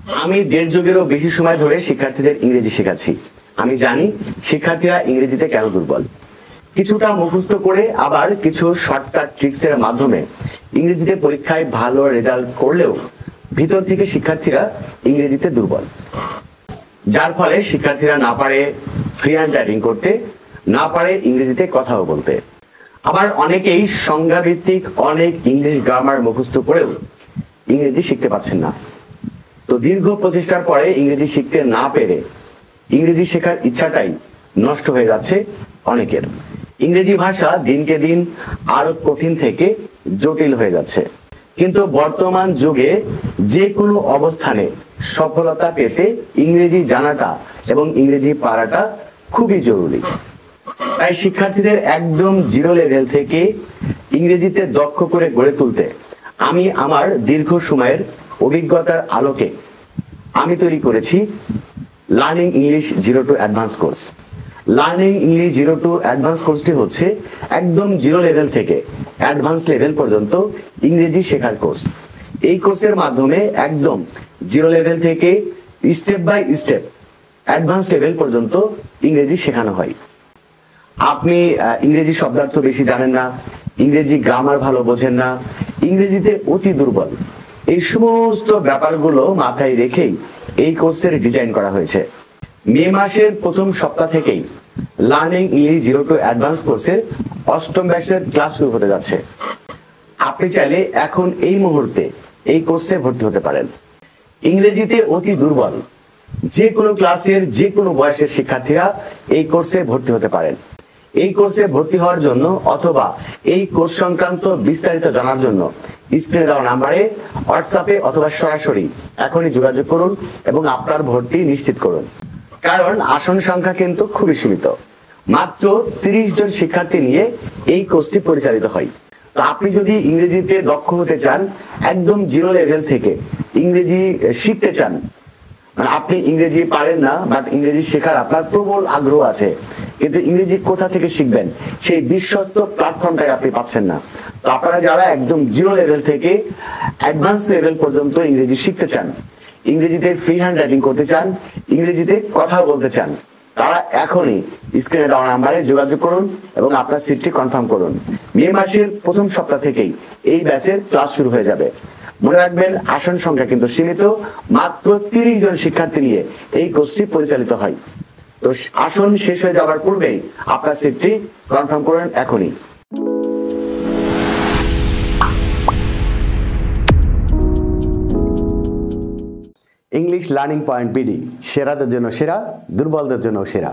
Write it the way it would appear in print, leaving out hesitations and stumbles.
আমি দেড় যুগেরও বেশি সময় ধরে শিক্ষার্থীদের ইংরেজি শেখাচ্ছি। আমি জানি শিক্ষার্থীরা ইংরেজিতে কেন দুর্বল। কিছুটা মুখস্থ করে আবার কিছু শর্টকাট ট্রিক্সের মাধ্যমে ইংরেজিতে পরীক্ষায় ভালো রেজাল্ট করলেও ভিতর থেকে শিক্ষার্থীরা ইংরেজিতে দুর্বল, যার ফলে শিক্ষার্থীরা না পারে ফ্রি হ্যান্ড রাইটিং করতে, না পারে ইংরেজিতে কথাও বলতে। আবার অনেকেই সংজ্ঞাভিত্তিক অনেক ইংলিশ গ্রামার মুখস্থ করেও ইংরেজি শিখতে পাচ্ছেন না। তো দীর্ঘ প্রচেষ্টার পরে ইংরেজি শিখতে না পেরে ইংরেজি শেখার ইচ্ছাটাই নষ্ট হয়ে যাচ্ছে অনেকের। ইংরেজি ভাষা দিনকে দিন আরো কঠিন থেকে জটিল হয়ে যাচ্ছে। কিন্তু বর্তমান যুগে যে কোনো অবস্থানে সফলতা পেতে ইংরেজি জানাটা এবং ইংরেজি পারাটা খুবই জরুরি। তাই শিক্ষার্থীদের একদম জিরো লেভেল থেকে ইংরেজিতে দক্ষ করে গড়ে তুলতে আমি আমার দীর্ঘ সময়ের অভিজ্ঞতার আলোকে আমি তৈরি করেছি learning English zero to advance course. Learning English zero to advance কোর্সটি হচ্ছে একদম জিরো লেভেল থেকে অ্যাডভান্স লেভেল পর্যন্ত ইংরেজি শেখার কোর্স। এই কোর্সের মাধ্যমে একদম জিরো লেভেল থেকে step by step advance level পর্যন্ত ইংরেজি শেখানো হয়। আপনি ইংরেজি শব্দার্থ বেশি জানেন না, ইংরেজি গ্রামার ভালো বোঝেন না, ইংরেজিতে অতি দুর্বল, এই সমস্ত ব্যাপারগুলো মাথায় রেখেই এই কোর্সের ডিজাইন করা হয়েছে। মে মাসের প্রথম সপ্তাহ থেকেই learning English zero to advance কোর্সের অষ্টম ব্যাচের ক্লাস শুরু হতে যাচ্ছে। আপনি চাইলে এখন এই মুহূর্তে এই কোর্সে ভর্তি হতে পারেন। ইংরেজিতে অতি দুর্বল যে কোনো ক্লাসের যে কোনো বয়সের শিক্ষার্থীরা এই কোর্সে ভর্তি হতে পারেন। এই কোর্সে ভর্তি হওয়ার জন্য অথবা এই কোর্স সংক্রান্ত বিস্তারিত জানার জন্য স্ক্রিনে দেওয়া নাম্বারে হোয়াটসঅ্যাপে অথবা সরাসরি এখনই যোগাযোগ করুন এবং আপনার ভর্তি নিশ্চিত করুন। কারণ আসন সংখ্যা কিন্তু খুবই সীমিত, মাত্র 30 জন শিক্ষার্থী নিয়ে এই কোর্সটি পরিচালিত হয়। তো আপনি যদি ইংরেজিতে দক্ষ হতে চান, একদম জিরো লেভেল থেকে ইংরেজি শিখতে চান, মানে আপনি ইংরেজি পারেন না বাট ইংরেজি শেখার আপনার প্রবল আগ্রহ আছে, কিন্তু ইংরেজি কোথা থেকে শিখবেন সেই বিশ্বস্ত প্ল্যাটফর্মটাই আপনি পাচ্ছেন না। তো আপনারা যারা একদম জিরো লেভেল থেকে অ্যাডভান্স লেভেল পর্যন্ত ইংরেজি শিখতে চান, ইংরেজিতে ফ্রি হ্যান্ড রাইটিং করতে চান, ইংরেজিতে কথা বলতে চান, তারা এখনই স্ক্রিনে দেওয়া নাম্বারে যোগাযোগ করুন এবং আপনার সিটটি কনফার্ম করুন। মে মাসের প্রথম সপ্তাহ থেকেই এই ব্যাচের ক্লাস শুরু হয়ে যাবে। মনে রাখবেন আসন সংখ্যা কিন্তু সীমিত, মাত্র 30 জন শিক্ষার্থী নিয়ে এই কোর্সটি পরিচালিত হয়। তো আসন শেষ হয়ে যাওয়ার পূর্বেই আপনার সিটটি কনফার্ম করুন এখনই। ইংলিশ লার্নিং পয়েন্ট বিডি, সেরাদের জন্য সেরা, দুর্বলদের জন্য সেরা।